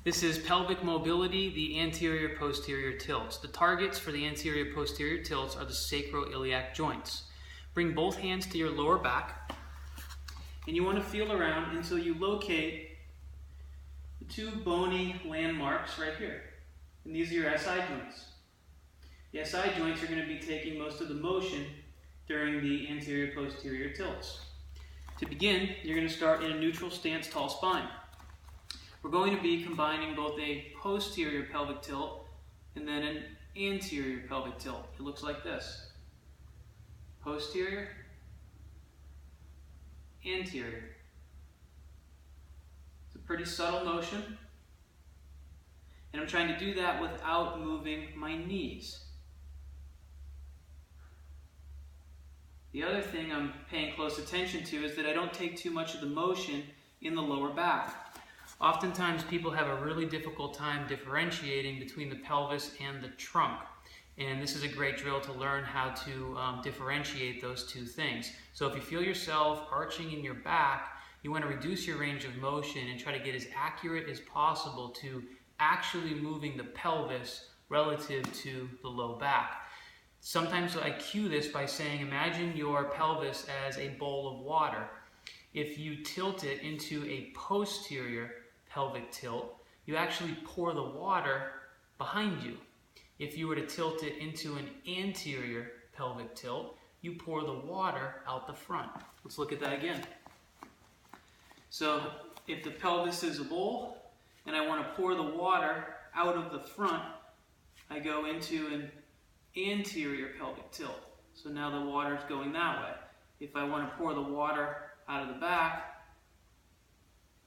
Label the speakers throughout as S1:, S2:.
S1: This is pelvic mobility, the anterior posterior tilts. The targets for the anterior posterior tilts are the sacroiliac joints. Bring both hands to your lower back, and you want to feel around until you locate the two bony landmarks right here. And these are your SI joints. The SI joints are going to be taking most of the motion during the anterior posterior tilts. To begin, you're going to start in a neutral stance, tall spine. We're going to be combining both a posterior pelvic tilt and then an anterior pelvic tilt. It looks like this. Posterior, anterior. It's a pretty subtle motion. And I'm trying to do that without moving my knees. The other thing I'm paying close attention to is that I don't take too much of the motion in the lower back. Oftentimes people have a really difficult time differentiating between the pelvis and the trunk. And this is a great drill to learn how to differentiate those two things. So if you feel yourself arching in your back, you want to reduce your range of motion and try to get as accurate as possible to actually moving the pelvis relative to the low back. Sometimes I cue this by saying, imagine your pelvis as a bowl of water. If you tilt it into a posterior pelvic tilt, you actually pour the water behind you. If you were to tilt it into an anterior pelvic tilt, you pour the water out the front. Let's look at that again. So if the pelvis is a bowl and I want to pour the water out of the front, I go into an anterior pelvic tilt. So now the water is going that way. If I want to pour the water out of the back,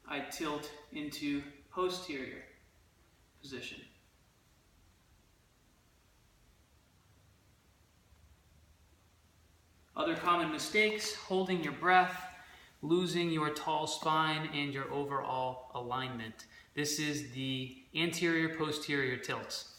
S1: I tilt into posterior position. Other common mistakes: holding your breath, losing your tall spine, and your overall alignment. This is the anterior posterior tilts.